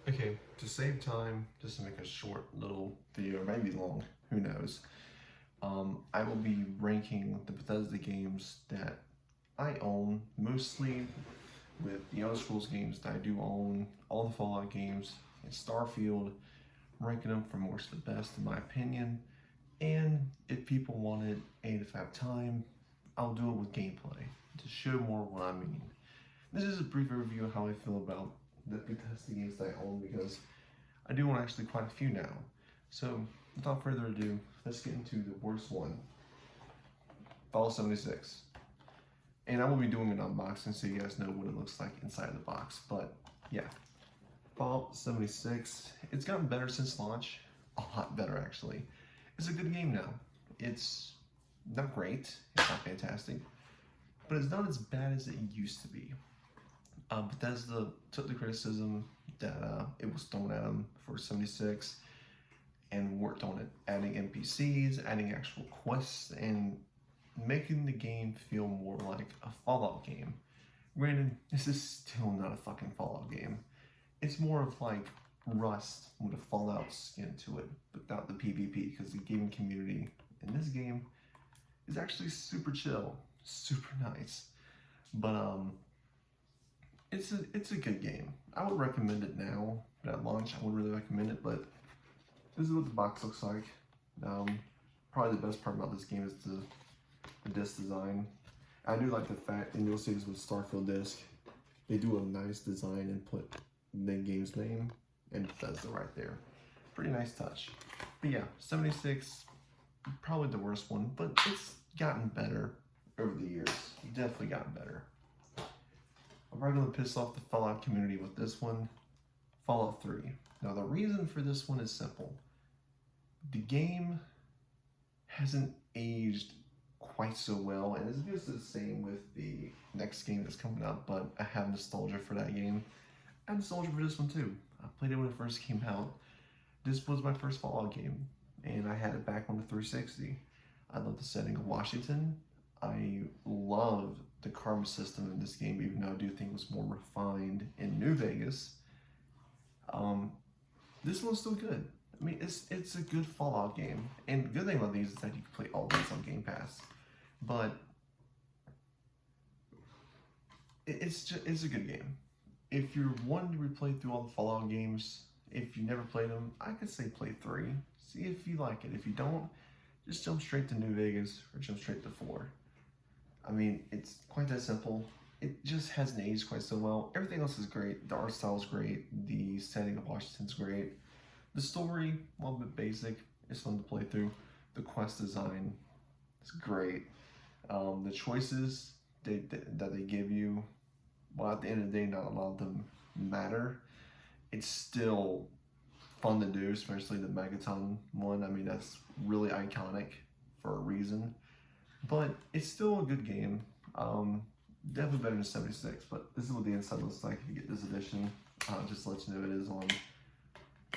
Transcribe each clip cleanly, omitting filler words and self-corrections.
Okay, to save time, just to make a short little video, or maybe long, who knows, I will be ranking the Bethesda games that I own, mostly with the other schools games that I do own, all the Fallout games, and Starfield, ranking them from worst to best in my opinion. And if people want it, and if I have time, I'll do it with gameplay to show more what I mean. This is a brief review of how I feel about the Bethesda games that I own because I do own actually quite a few now. So without further ado, let's get into the worst one, Fallout 76. And I will be doing an unboxing so you guys know what it looks like inside the box. But yeah, Fallout 76, it's gotten better since launch, a lot better actually. It's a good game now. It's not great, it's not fantastic, but it's not as bad as it used to be. Bethesda took the criticism that it was thrown at them for 76 and worked on it, adding NPCs, adding actual quests, and making the game feel more like a Fallout game. Granted, this is still not a fucking Fallout game. It's more of like Rust with a Fallout skin to it, without the PvP, because the gaming community in this game is actually super chill, super nice. But it's a good game. I would recommend it now. At launch, I would really recommend it, but this is what the box looks like. Probably the best part about this game is the disc design. I do like the fact, and you'll see this with Starfield disc, they do a nice design and put the game's name and Bethesda right there. Pretty nice touch. But yeah, 76, probably the worst one, but it's gotten better over the years. Definitely gotten better. I'm probably going to piss off the Fallout community with this one, Fallout 3. Now the reason for this one is simple. The game hasn't aged quite so well, and it's just the same with the next game that's coming up, but I have nostalgia for that game. I have nostalgia for this one too. I played it when it first came out. This was my first Fallout game, and I had it back on the 360. I love the setting of Washington. I love the karma system in this game, even though I do think it was more refined in New Vegas. This one's still good. I mean, it's a good Fallout game, and the good thing about these is that you can play all these on Game Pass. But it's a good game. If you're wanting to replay through all the Fallout games, if you never played them, I could say play 3. See if you like it. If you don't, just jump straight to New Vegas or jump straight to 4. I mean, it's quite that simple. It just hasn't aged quite so well. Everything else is great. The art style is great. The setting of Washington's great. The story, a little bit basic. It's fun to play through. The quest design is great. The choices that they give you, well, at the end of the day, not a lot of them matter. It's still fun to do, especially the Megaton one. I mean, that's really iconic for a reason. But it's still a good game. Definitely better than 76, but this is what the inside looks like if you get this edition. Just to let you know it is on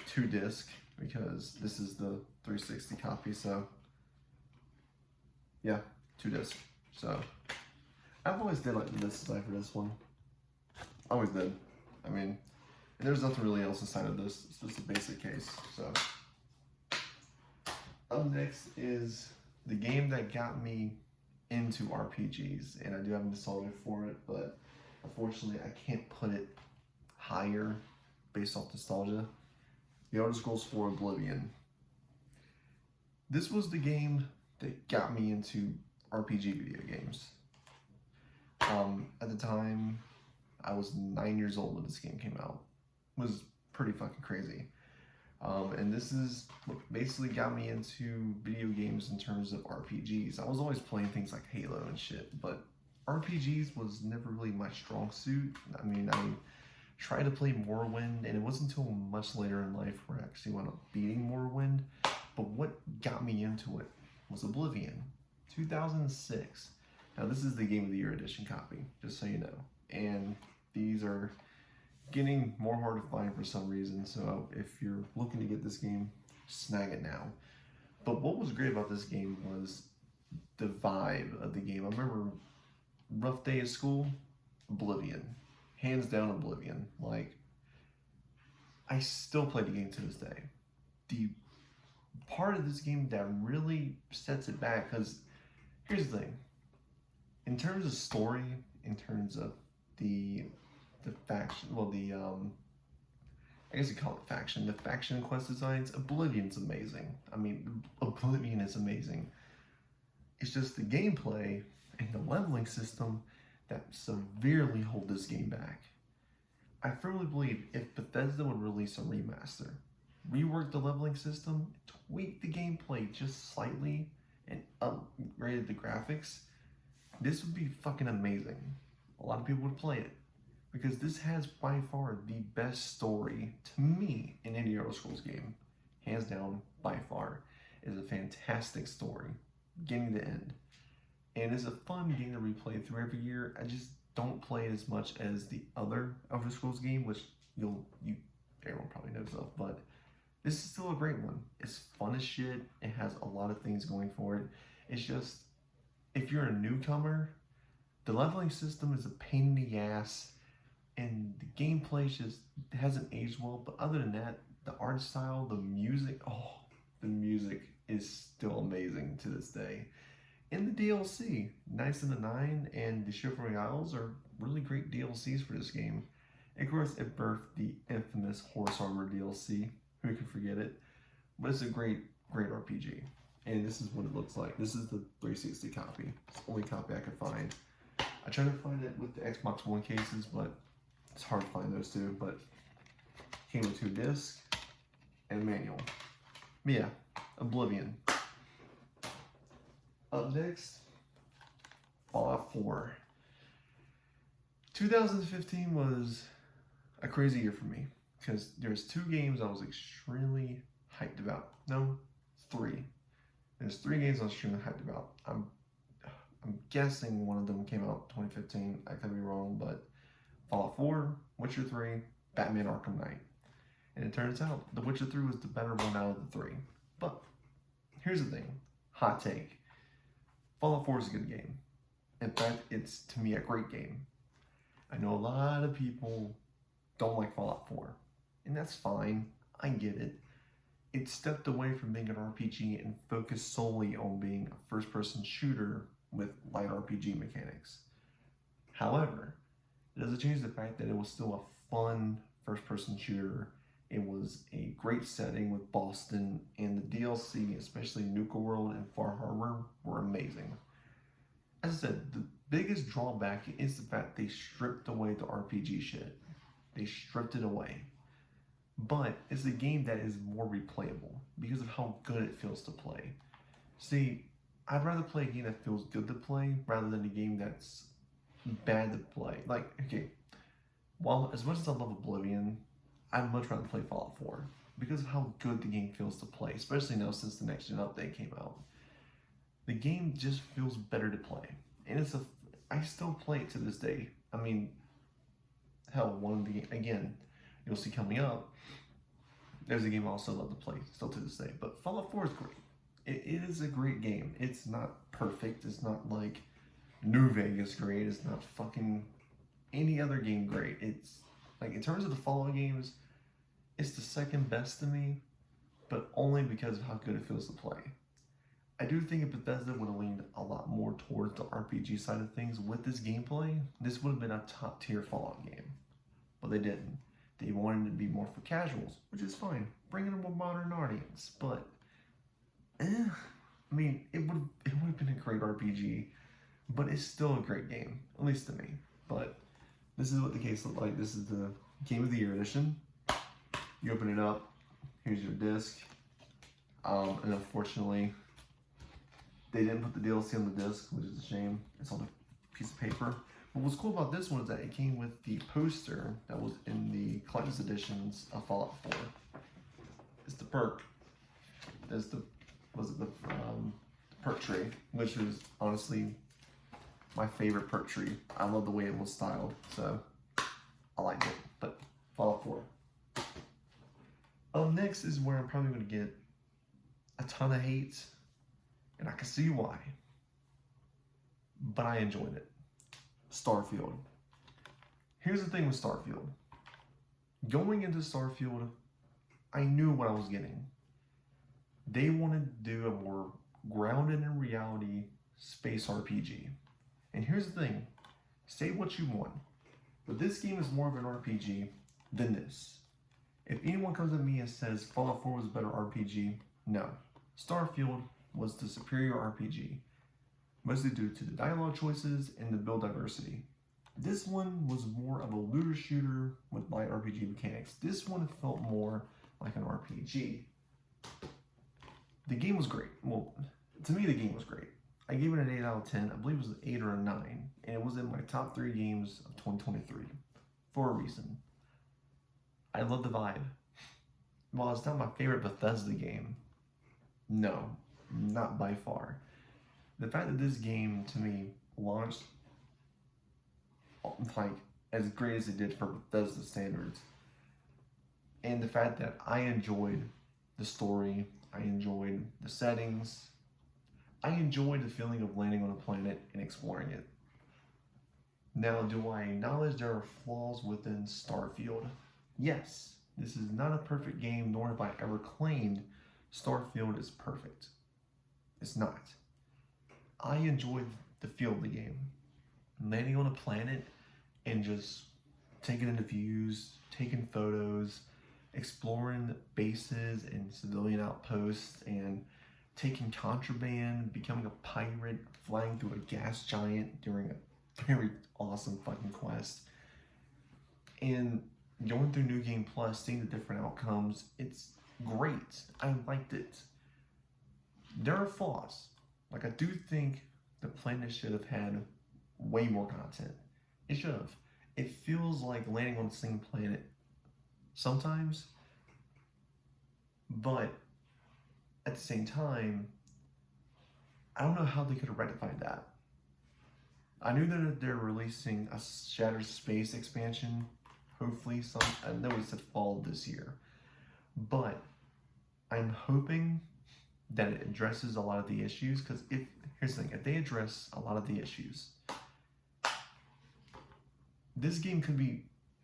2 disc because this is the 360 copy, so yeah, 2 disc. So I've always did like the disc design for this one. Always did. I mean, and there's nothing really else inside of this. It's just a basic case. So up next is the game that got me into RPGs, and I do have nostalgia for it, but unfortunately I can't put it higher based off nostalgia. The Elder Scrolls 4 Oblivion. This was the game that got me into RPG video games. At the time, I was 9 years old when this game came out. It was pretty fucking crazy. And this is what basically got me into video games in terms of RPGs. I was always playing things like Halo and shit, but RPGs was never really my strong suit. I mean, I tried to play Morrowind, and it wasn't until much later in life where I actually wound up beating Morrowind. But what got me into it was Oblivion, 2006. Now, this is the Game of the Year edition copy, just so you know. And these are getting more hard to find for some reason, so if you're looking to get this game, snag it now. But what was great about this game was the vibe of the game. I remember rough day at school, Oblivion. Hands down Oblivion. Like, I still play the game to this day. The part of this game that really sets it back, because here's the thing. In terms of story, in terms of the faction, well, I guess you call it faction. The faction quest designs, Oblivion's amazing. I mean, Oblivion is amazing. It's just the gameplay and the leveling system that severely hold this game back. I firmly believe if Bethesda would release a remaster, rework the leveling system, tweak the gameplay just slightly, and upgraded the graphics, this would be fucking amazing. A lot of people would play it. Because this has by far the best story, to me, in any Elder Scrolls game. Hands down, by far. It is a fantastic story, beginning to end. And it's a fun game to replay through every year. I just don't play it as much as the other Elder Scrolls game, which everyone probably knows of, but this is still a great one. It's fun as shit. It has a lot of things going for it. It's just, if you're a newcomer, the leveling system is a pain in the ass, and the gameplay just hasn't aged well. But other than that, the art style, the music is still amazing to this day. And the DLC, Knights of the Nine and the Shivering Isles are really great DLCs for this game. And of course, it birthed the infamous Horse Armor DLC. Who can forget it? But it's a great RPG. And this is what it looks like. This is the 360 copy. It's the only copy I could find. I tried to find it with the Xbox One cases, but it's hard to find those two. But it came with 2 discs and a manual. But yeah, Oblivion. Up next, Fallout 4. 2015 was a crazy year for me because there's 2 games I was extremely hyped about. No, 3. There's 3 games I was extremely hyped about. I'm guessing one of them came out 2015. I could be wrong, but Fallout 4, Witcher 3, Batman Arkham Knight. And it turns out The Witcher 3 was the better one out of the 3. But here's the thing, hot take. Fallout 4 is a good game. In fact, it's, to me, a great game. I know a lot of people don't like Fallout 4, and that's fine. I get it. It stepped away from being an RPG and focused solely on being a first-person shooter with light RPG mechanics. However, it doesn't change the fact that it was still a fun first-person shooter. It was a great setting with Boston, and the DLC, especially Nuka World and Far Harbor, were amazing. As I said, the biggest drawback is the fact they stripped away the RPG shit. They stripped it away. But it's a game that is more replayable because of how good it feels to play. See, I'd rather play a game that feels good to play rather than a game that's bad to play. Like, okay, while as much as I love Oblivion, I'd much rather play Fallout 4 because of how good the game feels to play, especially now since the next gen update came out. The game just feels better to play, and I still play it to this day. I mean, hell, one of the again, you'll see coming up. There's a game I also love to play still to this day, but Fallout 4 is great. It is a great game. It's not perfect. It's not like New Vegas great. It's not fucking any other game great. It's like, in terms of the Fallout games, it's the second best to me, but only because of how good it feels to play. I do think if Bethesda would have leaned a lot more towards the RPG side of things with this gameplay, this would have been a top tier Fallout game. But they didn't. They wanted it to be more for casuals, which is fine. Bring in a more modern audience, but I mean, it would have been a great RPG, but it's still a great game, at least to me. But this is what the case looked like. This is the Game of the Year edition. You open it up. Here's your disc. And unfortunately, they didn't put the DLC on the disc, which is a shame. It's on a piece of paper. But what's cool about this one is that it came with the poster that was in the collector's editions of Fallout 4. It's the perk. There's the perk tree, which is honestly my favorite perk tree. I love the way it was styled, so I liked it. But Fallout 4. Next is where I'm probably going to get a ton of hate, and I can see why. But I enjoyed it. Starfield. Here's the thing with Starfield. Going into Starfield, I knew what I was getting. They wanted to do a more grounded in reality space RPG. And here's the thing, say what you want, but this game is more of an RPG than this. If anyone comes at me and says Fallout 4 was a better RPG, no. Starfield was the superior RPG, mostly due to the dialogue choices and the build diversity. This one was more of a looter shooter with light RPG mechanics. This one felt more like an RPG. The game was great. Well, to me the game was great. I gave it an 8 out of 10. I believe it was an 8 or a 9. And it was in my top 3 games of 2023 for a reason. I love the vibe. While it's not my favorite Bethesda game, no, not by far. The fact that this game, to me, launched like as great as it did for Bethesda standards, and the fact that I enjoyed the story, I enjoyed the settings, I enjoyed the feeling of landing on a planet and exploring it. Now, do I acknowledge there are flaws within Starfield? Yes, this is not a perfect game, nor have I ever claimed Starfield is perfect. It's not. I enjoyed the feel of the game. Landing on a planet and just taking in the views, taking photos, exploring bases and civilian outposts, and taking contraband, becoming a pirate, flying through a gas giant during a very awesome fucking quest, and going through New Game Plus, seeing the different outcomes. It's great. I liked it. There are flaws. Like, I do think the planet should have had way more content. It should have. It feels like landing on the same planet sometimes, but at the same time, I don't know how they could have rectified that. I knew that they're releasing a Shattered Space expansion, hopefully I know it's at fall this year, but I'm hoping that it addresses a lot of the issues, because here's the thing, if they address a lot of the issues, this game could be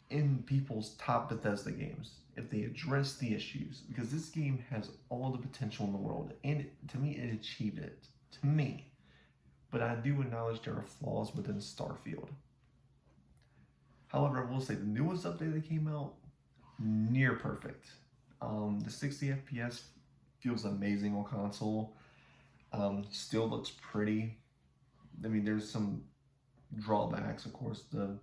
in people's top Bethesda games if they address the issues, because this game has all the potential in the world, and to me it achieved it, to me. But I do acknowledge there are flaws within Starfield. However, I will say the newest update that came out, near perfect. The 60 FPS feels amazing on console. Still looks pretty. I mean, there's some drawbacks, of course. The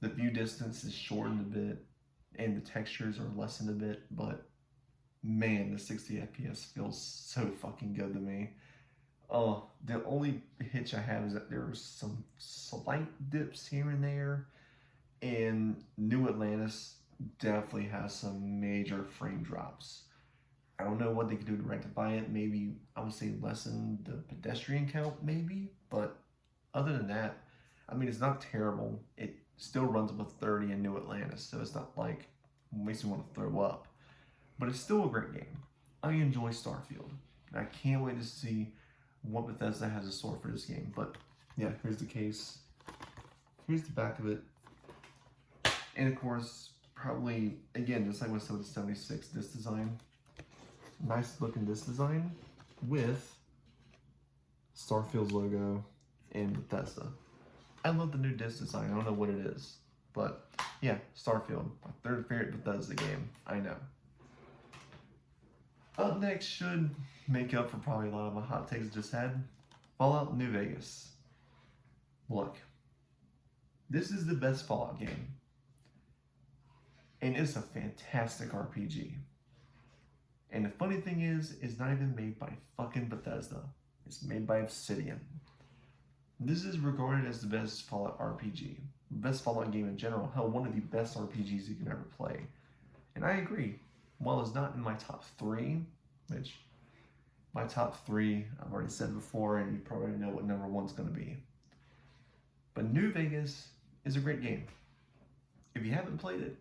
view distance is shortened a bit, and the textures are lessened a bit. But man, the 60 FPS feels so fucking good to me. The only hitch I have is that there are some slight dips here and there, and New Atlantis definitely has some major frame drops. I don't know what they could do to rectify it. Maybe, I would say, lessen the pedestrian count, maybe. But other than that, I mean, it's not terrible. It still runs up to 30 in New Atlantis, so it's not like it makes me want to throw up. But it's still a great game. I enjoy Starfield. And I can't wait to see what Bethesda has in store for this game. But yeah, here's the case. Here's the back of it. And of course, probably, again, just like with the 76 disc design, nice looking disc design with Starfield's logo and Bethesda. I love the new disc design. I don't know what it is, but yeah, Starfield, my third favorite Bethesda game. I know. Up next should make up for probably a lot of my hot takes I just had. Fallout New Vegas. Look, this is the best Fallout game, and it's a fantastic RPG. And the funny thing is, it's not even made by fucking Bethesda. It's made by Obsidian. This is regarded as the best Fallout RPG, best Fallout game in general. Hell, one of the best RPGs you can ever play. And I agree. While it's not in my top 3, which my top 3 I've already said before, and you probably know what number 1's going to be. But New Vegas is a great game. If you haven't played it,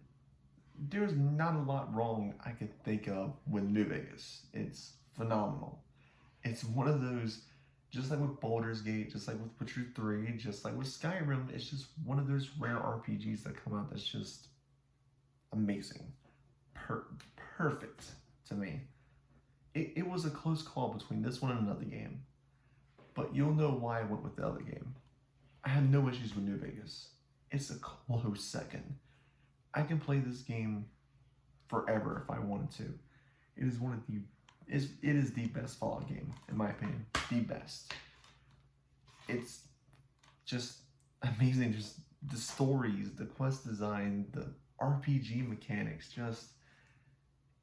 there's not a lot wrong I could think of with New Vegas. It's phenomenal. It's one of those Just like with Baldur's Gate, just like with Witcher 3, just like with Skyrim, it's just one of those rare RPGs that come out that's just amazing. Perfect to me. It was a close call between this one and another game, but you'll know why I went with the other game. I had no issues with New Vegas. It's a close second. I can play this game forever if I wanted to. It is one of the it is the best Fallout game, in my opinion. The best. It's just amazing. Just the stories, the quest design, the RPG mechanics, just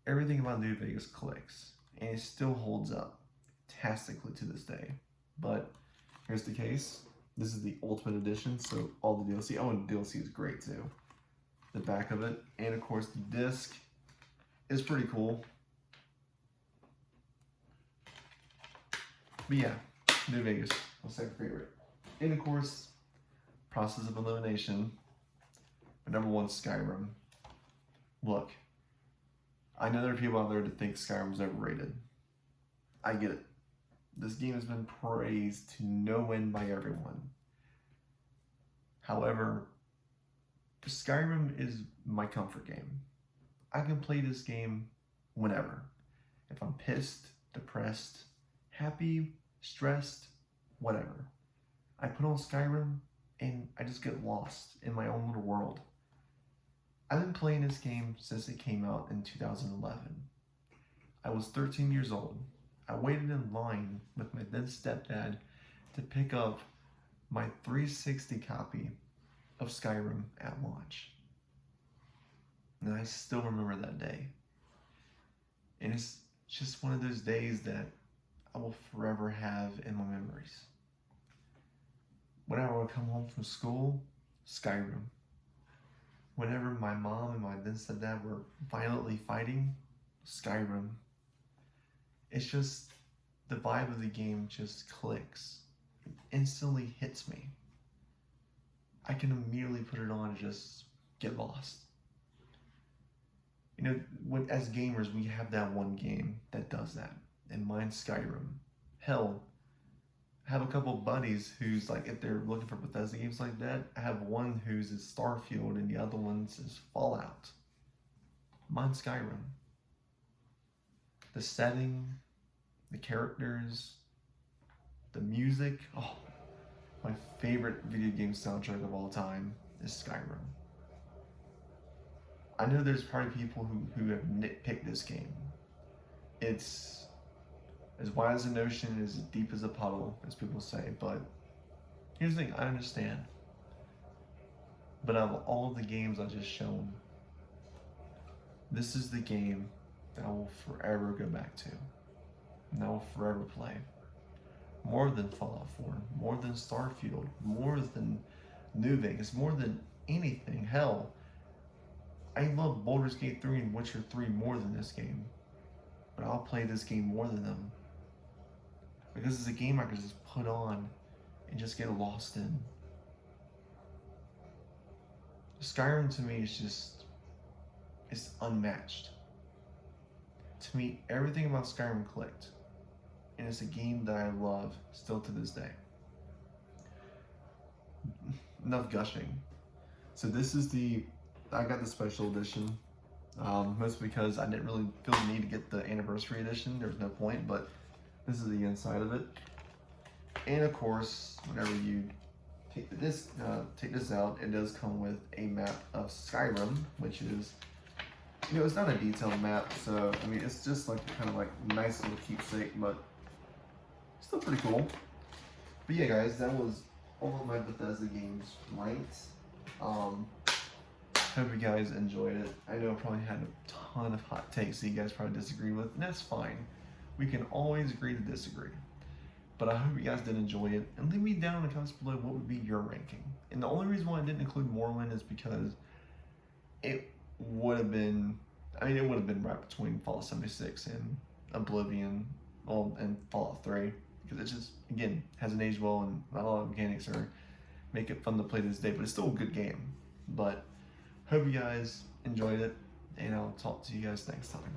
everything about New Vegas clicks. And it still holds up fantastically to this day. But here's the case. This is the Ultimate Edition, so all the DLC. Oh, and the DLC is great too. The back of it, and of course the disc is pretty cool. But yeah, New Vegas, my second favorite. And of course, Process of Elimination. But number one, Skyrim. Look, I know there are people out there that think Skyrim's overrated. I get it. This game has been praised to no end by everyone. However, Skyrim is my comfort game. I can play this game whenever. If I'm pissed, depressed, happy, stressed, whatever. I put on Skyrim and I just get lost in my own little world. I've been playing this game since it came out in 2011. I was 13 years old. I waited in line with my then stepdad to pick up my 360 copy of Skyrim at launch. And I still remember that day. And it's just one of those days that I will forever have in my memories. Whenever I would come home from school, Skyrim. Whenever my mom and my then stepdad were violently fighting, Skyrim. It's just, the vibe of the game just clicks. It instantly hits me. I can immediately put it on and just get lost. You know, as gamers, we have that one game that does that. And mine's Skyrim. Hell, I have a couple buddies who's like, if they're looking for Bethesda games like that, I have one who's is Starfield and the other one's is Fallout. Mine's Skyrim. The setting, the characters, the music. Oh, my favorite video game soundtrack of all time is Skyrim. I know there's probably people who have nitpicked this game. It's as wide as an ocean, as deep as a puddle, as people say, but here's the thing, I understand. But out of all the games I just shown, this is the game that I will forever go back to. And I will forever play. More than Fallout 4, more than Starfield, more than New Vegas, more than anything. Hell, I love Baldur's Gate 3 and Witcher 3 more than this game. But I'll play this game more than them. Because it's a game I can just put on and just get lost in. Skyrim to me is just, it's unmatched. To me, everything about Skyrim clicked. And it's a game that I love still to this day. Enough gushing. So this is I got the special edition. Mostly because I didn't really feel the need to get the anniversary edition. There's no point, but this is the inside of it. And of course, whenever you take this out, it does come with a map of Skyrim, which is, you know, it's not a detailed map, so I mean, it's just like kind of like nice little keepsake, but still pretty cool. But yeah, guys, that was all of my Bethesda games ranked. Hope you guys enjoyed it. I know I probably had a ton of hot takes that you guys probably disagree with, and that's fine. We can always agree to disagree. But I hope you guys did enjoy it, and leave me down in the comments below what would be your ranking. And the only reason why I didn't include Morrowind is because it would have been, it would have been right between Fallout 76 and Oblivion, and Fallout 3. Because it just, again, hasn't aged well, and not a lot of mechanics make it fun to play to this day, but it's still a good game. But hope you guys enjoyed it, and I'll talk to you guys next time.